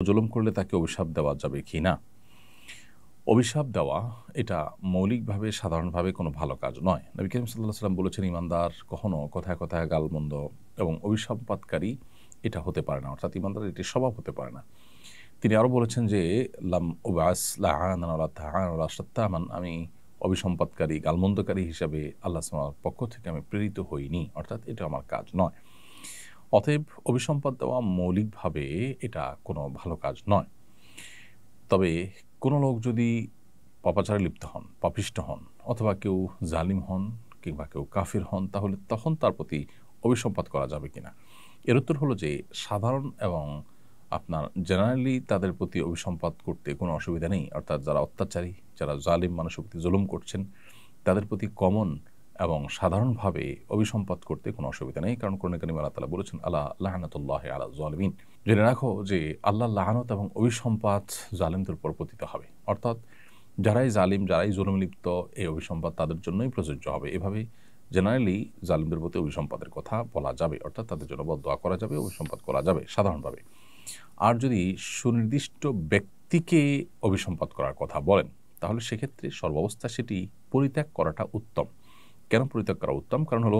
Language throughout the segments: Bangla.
জুলুম করলে তাকে অভিশাপ দেওয়া যাবে কি না? অভিশাপ দেওয়া এটা মৌলিকভাবে সাধারণভাবে কোনো ভালো কাজ নয়। নবী করিম সাল্লাল্লাহু আলাইহি ওয়াসাল্লাম বলেছেন, ঈমানদার কখনো কথায়, কথায় গালমন্দ এবং অভিসম্পাতকারী এটা হতে পারে না। অর্থাৎ ঈমানদারের এটি স্বভাব হতে পারে না। তিনি আরও বলেছেন যে, লাম উবআস লাআনান ওয়ালা তাআন ওয়ালা শাত্তামান, আমি অভিসম্পাতকারী, গালমন্দকারী হিসাবে আল্লাহ সুবহানাহু পক্ষ থেকে আমি প্রেরিত হইনি। অর্থাৎ এটা আমার কাজ নয়। অতএব অভিসম্পাত দেওয়া মৌলিকভাবে এটা কোনো ভালো কাজ নয়। তবে কোনো লোক যদি পাপাচারে লিপ্ত হন, পাপিষ্ঠ হন, অথবা কেউ জালিম হন কিংবা কেউ কাফির হন, তাহলে তখন তার প্রতি অভিসম্পাত করা যাবে কিনা? এর উত্তর হলো যে, সাধারণ এবং আপনার জেনারেলি তাদের প্রতি অভিসম্পাত করতে কোনো অসুবিধা নেই। অর্থাৎ যারা অত্যাচারী, যারা জালিম মানুষের প্রতি জুলুম করছেন, তাদের প্রতি কমন এবং সাধারণভাবে অভিসম্পাত করতে কোনো অসুবিধা নেই। কারণ কোরআনে কারিমে আল্লাহ তাআলা বলেছেন, আলা লা'নাতুল্লাহি আলা যালিমিন। জেনে রাখো যে আল্লাহর লাআনত এবং অভিসম্পাত জালিমদের উপর পতিত হবে। অর্থাৎ যারাই জালিম, যারাই জুলুমে লিপ্ত, এই অভিসম্পাত তাদের জন্যই প্রযোজ্য হবে। এভাবে জেনারেলি জালিমদের প্রতি অভিসম্পাতের কথা বলা যাবে। অর্থাৎ তাদের জন্য বদদোয়া করা যাবে, অভিসম্পাত করা যাবে সাধারণভাবে। আর যদি সুনির্দিষ্ট ব্যক্তিকে অভিসম্পাত করার কথা বলেন, তাহলে সেক্ষেত্রে সর্বাবস্থায় সেটি পরিত্যাগ করাটা উত্তম। কেন পরিত্যাগ করা উত্তম? কারণ হলো,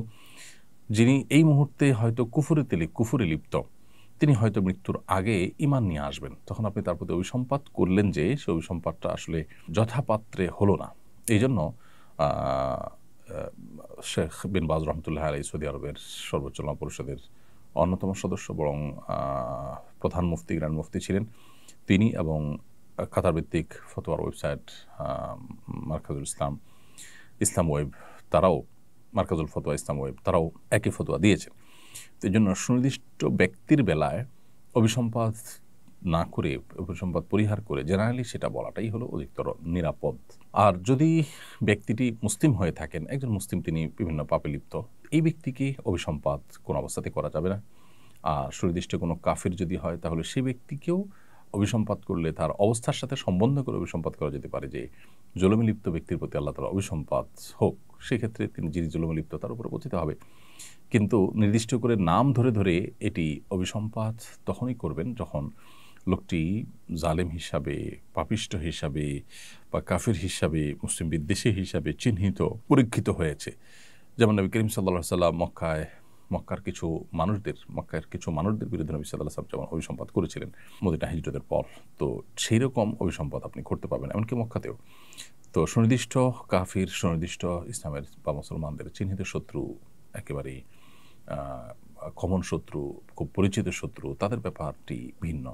যিনি এই মুহূর্তে হয়তো কুফরে লিপ্ত, তিনি হয়তো মৃত্যুর আগে ঈমান নিয়ে আসবেন। তখন আপনি তার প্রতি অভিসম্পাত করলেন যে, সে অভিসম্পাতটা আসলে যথাপাত্রে হলো না। এইজন্য আ আ শেখ বিন বাজ রহমতুল্লাহি আলাইহি সৌদি আরবের সর্বোচ্চ উলামা পরিষদের অন্যতম সদস্য, বরং প্রধান মুফতি, গ্র্যান্ড মুফতি ছিলেন তিনি, এবং কাতার ভিত্তিক ফতোয়ার ওয়েবসাইট মারকাজুল ইসলাম, ইসলাম ওয়েব, তারাও মারকাজুল ফতোয়া ইসলাম ওয়েব, তারাও একই ফতোয়া দিয়েছেন। তো এই জন্য সুনির্দিষ্ট ব্যক্তির বেলায় অভিসম্পাত না করে, অভিসম্পাত পরিহার করে জেনারেলি সেটা বলাটাই হলো অধিকতর নিরাপদ। আর যদি ব্যক্তিটি মুসলিম হয়ে থাকেন, একজন মুসলিম, তিনি বিভিন্ন পাপে লিপ্ত, এই ব্যক্তিকে অভিসম্পাত কোনো অবস্থাতে করা যাবে না। আর সুনির্দিষ্ট কোনো কাফির যদি হয়, তাহলে সেই ব্যক্তিকেও অভিসম্পাত করলে তার অবস্থার সাথে সম্বন্ধ করে অভিসম্পাত করা যেতে পারে যে, জুলুমে লিপ্ত ব্যক্তির প্রতি আল্লাহ তাআলা অভিসম্পাত হোক। সেক্ষেত্রে তিনি যিনি জুলুমে লিপ্ত তার উপরে পতিত হবে। কিন্তু নির্দিষ্ট করে নাম ধরে ধরে এটি অভিসম্পাত তখনই করবেন যখন লোকটি জালেম হিসাবে, পাপিষ্ঠ হিসাবে বা কাফির হিসাবে, মুসলিম বিদ্বেষী হিসাবে চিহ্নিত, পরীক্ষিত হয়েছে। যেমন নবী করিম সাল্লাল্লাহু আলাইহি ওয়াসাল্লাম মক্কার কিছু মানুষদের বিরুদ্ধে নবী সাল্লাল্লাহু আলাইহি ওয়াসাল্লাম যেমন অভিসম্পাত করেছিলেন মদিনা হিজরতের পর, তো সেই রকম অভিসম্পাত আপনি করতে পারবেন, এমনকি মক্কাতেও। তো সুনির্দিষ্ট কাফির, সুনির্দিষ্ট ইসলামের বা মুসলমানদের চিহ্নিত শত্রু, একেবারেই কমন শত্রু, খুব পরিচিত শত্রু, তাদের ব্যাপারটি ভিন্ন।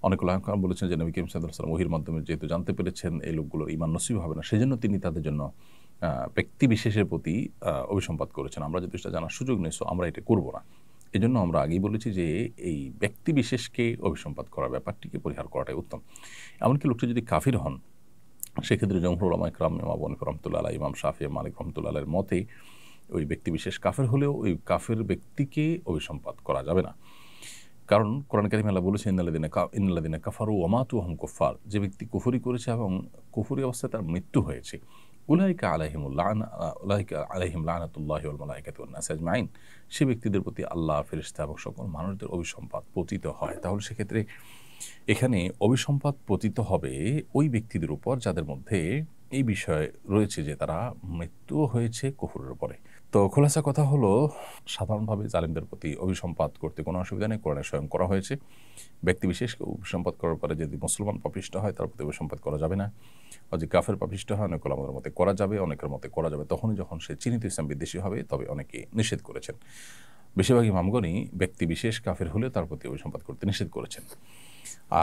অনেক উলামা বলেছেন যে, নবী করিম সাল্লাল্লাহু আলাইহি ওয়াসাল্লাম ওহীর মাধ্যমে যেহেতু জানতে পেরেছেন এই লোকগুলোর ঈমান নসিব হবে না, সেজন্য তিনি তাদের জন্য ব্যক্তি বিশেষের প্রতি অভিসম্পাত করেছেন। আমরা যেহেতু সেটা জানার সুযোগ নেই, সো আমরা এটা করব না। এজন্য আমরা আগেই বলেছি যে, এই ব্যক্তি বিশেষকে অভিসম্পাত করার ব্যাপারটিকে পরিহার করাটাই উত্তম। এমনকি লোকটি যদি কাফির হন, সেক্ষেত্রে জমহুর উলামা ইকরাম, ইমাম আবু হানিফা রাহমাতুল্লাহ আলাইহি, ইমাম শাফিঈ, মালিক রাহমাতুল্লাহ আলাইহির মতে ওই ব্যক্তি বিশেষ কাফের হলেও ওই কাফের ব্যক্তিকে অভিসম্পাত করা যাবে না। কারণ কোরআন কারিমে আল্লাহ বলেছেন, ইন্নাল্লাযিনা কাফারু ওয়া মাতু ওয়া হুম কুফফার, যে ব্যক্তি কুফরি করেছে এবং কুফরি অবস্থায় তার মৃত্যু হয়েছে, উলাইকা আলাইহিম লানাতুল্লাহি ওয়াল মালাইকাতি ওয়ান নাসি আজমাইন, সে ব্যক্তিদের প্রতি আল্লাহ, ফেরেশতা এবং সকল মানুষদের অভিসম্পাত পতিত হয়। তাহলে সেক্ষেত্রে এখানে অভিসম্পাত পতিত হবে ওই ব্যক্তিদের উপর যাদের মধ্যে এই বিষয় রয়েছে যে তারা মৃত্যুও হয়েছে কুফরের উপরে। তো খোলাসা কথা হলো, সাধারণভাবে জালিমদের প্রতি অভিসম্পাত করতে কোনো অসুবিধা নেই, কোরআনে স্বয়ং করা হয়েছে। ব্যক্তি বিশেষকে অভিসম্পাত করার পরে যদি মুসলমান পাপিষ্ঠ হয়, তার প্রতি অভিসম্পাত করা যাবে না। আর যদি কাফের পাপিষ্ঠ হয়, অনেক ওলামাদের মতে করা যাবে, অনেকের মতে করা যাবে তখনই যখন সে চিহ্নিত ইসলাম বিদ্বেষী হবে, তবে অনেকে নিষেধ করেছেন। বেশিরভাগ ইমামগণই ব্যক্তি বিশেষ কাফের হলে তার প্রতি অভিসম্পাত করতে নিষেধ করেছেন।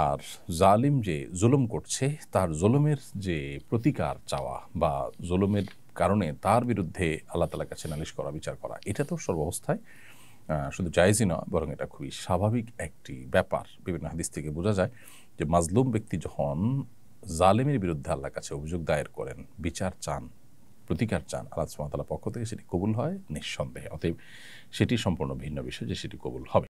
আর জালিম যে জুলুম করছে, তার জুলুমের যে প্রতিকার চাওয়া বা জুলুমের কারণে তার বিরুদ্ধে আল্লাহ তাআলার কাছে নালিশ করা, বিচার করা, এটা তো সর্বাবস্থায় শুধু জায়েজই নয়, বরং এটা খুবই স্বাভাবিক একটি ব্যাপার। বিভিন্ন হাদিস থেকে বোঝা যায় যে, মাজলুম ব্যক্তি যখন জালেমের বিরুদ্ধে আল্লাহর কাছে অভিযোগ দায়ের করেন, বিচার চান, প্রতিকার চান, আল্লাহ সুবহানাহু ওয়া তাআলার পক্ষ থেকে সেটি কবুল হয় নিঃসন্দেহে। অতএব সেটি সম্পূর্ণ ভিন্ন বিষয় যে সেটি কবুল হবে।